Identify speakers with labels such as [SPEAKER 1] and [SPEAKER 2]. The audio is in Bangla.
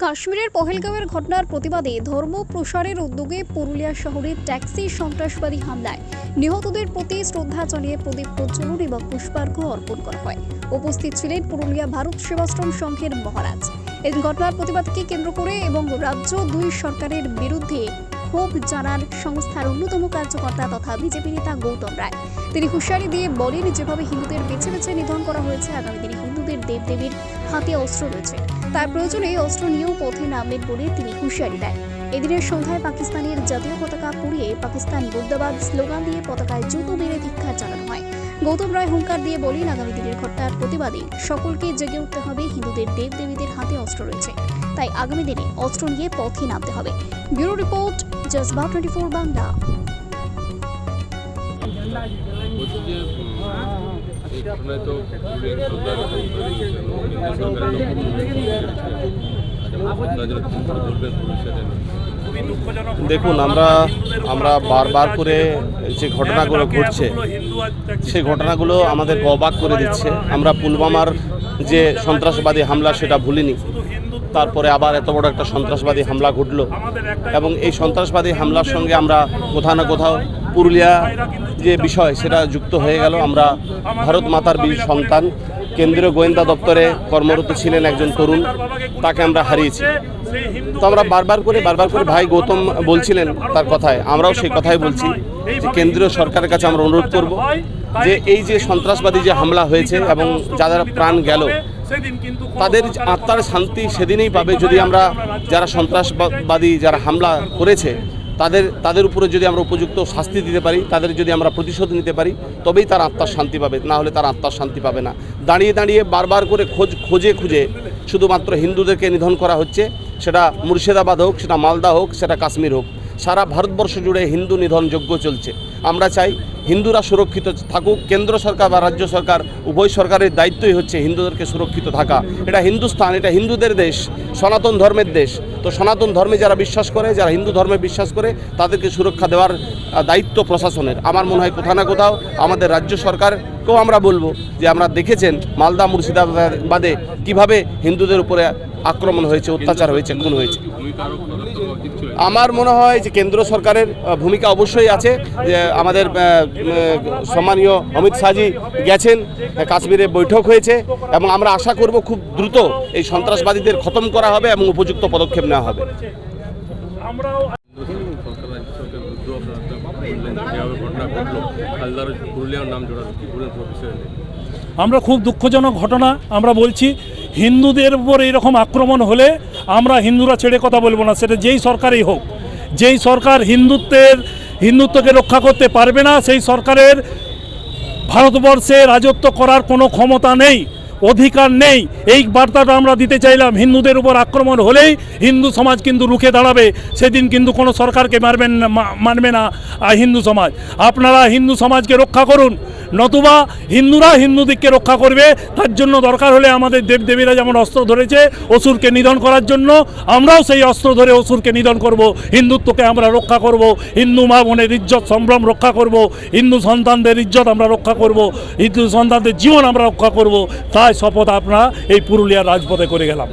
[SPEAKER 1] কাশ্মীরের পহেলগাঁওয়ের ঘটনার প্রতিবাদে ধর্ম প্রসারের উদ্যোগে পুরুলিয়া শহরে ট্যাক্সি সন্ত্রাসবাদী হামলায় নিহতদের প্রতি শ্রদ্ধা জানিয়ে প্রদীপ প্রজ্বলন এবং পুষ্পার্ঘ্য অর্পণ করা হয়। উপস্থিত ছিলেন পুরুলিয়া ভারত সেবাশ্রম সংঘের মহারাজ। এই ঘটনার প্রতিবাদকে কেন্দ্র করে এবং রাজ্য দুই সরকারের বিরুদ্ধে ক্ষোভ জানান সংস্থার অন্যতম কার্যকর্তা তথা বিজেপি নেতা গৌতম রায়। তিনি হুঁশিয়ারি দিয়ে বলেন, যেভাবে হিন্দুদের বেছে বেছে নিধন করা হয়েছে, আগামী দিনে হিন্দুদের দেবদেবীর হাতে অস্ত্র রয়েছে, তার প্রয়োজনে অস্ত্র নিয়েও পথে নামবেন বলে তিনি হুঁশিয়ারি দেন। এদিনের সন্ধ্যায় পাকিস্তানের জাতীয় পতাকা পুড়িয়ে পাকিস্তান মুর্দাবাদ স্লোগান দিয়ে পতাকায় জুতো মেরে ধিক্কার জানানো হয়। গৌতম রায় হুঙ্কার দিয়ে বলেন, আগামী দিনের ঘটনার প্রতিবাদে সকলকে জেগে উঠতে হবে। হিন্দুদের দেবদেবীদের হাতে অস্ত্র রয়েছে, তাই আগামী দিনে অস্ত্র নিয়ে পথে নামতে হবে। ব্যুরো রিপোর্ট, জজবা 24 বাংলা।
[SPEAKER 2] দেখুন, আমরা বারবার করে যে ঘটনাগুলো ঘটছে সেই ঘটনাগুলো আমাদেরকে অবাক করে দিচ্ছে। আমরা পুলওয়ামার যে সন্ত্রাসবাদী হামলা সেটা ভুলিনি, তারপরে আবার এত বড় একটা সন্ত্রাসবাদী হামলা ঘটলো এবং এই সন্ত্রাসবাদী হামলার সঙ্গে আমরা কোথাও না কোথাও পুরুলিয়া যে বিষয় সেটা যুক্ত হয়ে গেল। আমরা ভারত মাতার বীর সন্তান, কেন্দ্রীয় গোয়েন্দা দপ্তরে কর্মরত ছিলেন একজন তরুণ, তাকে আমরা হারিয়েছি। তো আমরা বারবার করে ভাই গৌতম বলছিলেন তার কথায়, আমরাও সেই কথাই বলছি যে কেন্দ্রীয় সরকারের কাছে আমরা অনুরোধ করব যে এই যে সন্ত্রাসবাদী যে হামলা হয়েছে এবং যাদের প্রাণ গেল তাদের আত্মার শান্তি সেদিনই পাবে যদি আমরা যারা সন্ত্রাসবাদী যারা হামলা করেছে তাদের উপরে যদি আমরা উপযুক্ত শাস্তি দিতে পারি, তাদের যদি আমরা প্রতিশোধ নিতে পারি, তবেই তার আত্মার শান্তি পাবে, না হলে তার আত্মার শান্তি পাবে না। দাঁড়িয়ে বারবার করে খুঁজে শুধুমাত্র হিন্দুদেরকে নিধন করা হচ্ছে, সেটা মুর্শিদাবাদ হোক, সেটা মালদা হোক, সেটা কাশ্মীর হোক, সারা ভারতবর্ষ জুড়ে হিন্দু নিধন যজ্ঞ চলছে। আমরা চাই হিন্দুরা সুরক্ষিত থাকুক। কেন্দ্র সরকার বা রাজ্য সরকার উভয় সরকারের দায়িত্বই হচ্ছে হিন্দুদেরকে সুরক্ষিত থাকা। এটা হিন্দুস্তান, এটা হিন্দুদের দেশ, সনাতন ধর্মের দেশ। তো সনাতন ধর্মে যারা বিশ্বাস করে, যারা হিন্দু ধর্মে বিশ্বাস করে, তাদেরকে সুরক্ষা দেওয়ার দায়িত্ব প্রশাসনের। আমার মনে হয় কোথাও না কোথাও আমাদের রাজ্য সরকারকেও আমরা বলবো যে আমরা দেখেছেন মালদা মুর্শিদাবাদে কিভাবে হিন্দুদের উপরে আক্রমণ হয়েছে, অত্যাচার হয়েছে, খুন হয়েছে। আমার মনে হয় যে কেন্দ্র সরকারের ভূমিকা অবশ্যই আছে। যে আমাদের সম্মানীয় অমিত শাহজি গেছেন, কাশ্মীরে বৈঠক হয়েছে এবং আমরা আশা করব খুব দ্রুত এই সন্ত্রাসবাদীদের খতম করা হবে এবং উপযুক্ত পদক্ষেপ নেওয়া হবে।
[SPEAKER 3] আমরা খুব দুঃখজনক ঘটনা আমরা বলছি। হিন্দুদের উপর এইরকম আক্রমণ হলে আমরা হিন্দুরা ছেড়ে কথা বলবো না, সেটা যেই সরকারই হোক। যেই সরকার হিন্দুত্বকে রক্ষা করতে পারবে না, সেই সরকারের ভারতবর্ষে রাজত্ব করার কোনো ক্ষমতা নেই, অধিকার নেই। এই বার্তাটা আমরা দিতে চাইলাম। হিন্দুদের উপর আক্রমণ হলেই হিন্দু সমাজ কিন্তু রুখে দাঁড়াবে, সেদিন কিন্তু কোনো সরকারকে মানবে না হিন্দু সমাজ। আপনারা হিন্দু সমাজকে রক্ষা করুন, নতুবা হিন্দুরা হিন্দুদিককে রক্ষা করবে। তার জন্য দরকার হলে আমাদের দেবদেবীরা যেমন অস্ত্র ধরেছে অসুরকে নিধন করার জন্য, আমরাও সেই অস্ত্র ধরে অসুরকে নিধন করব। হিন্দুত্বকে আমরা রক্ষা করব, হিন্দু মা বোনের ইজ্জত সম্ভ্রম রক্ষা করব, হিন্দু সন্তানদের ইজ্জত আমরা রক্ষা করব, হিন্দু সন্তানদের জীবন আমরা রক্ষা করব। তাই শপথ আমরা এই পুরুলিয়ার রাজপথে করে গেলাম।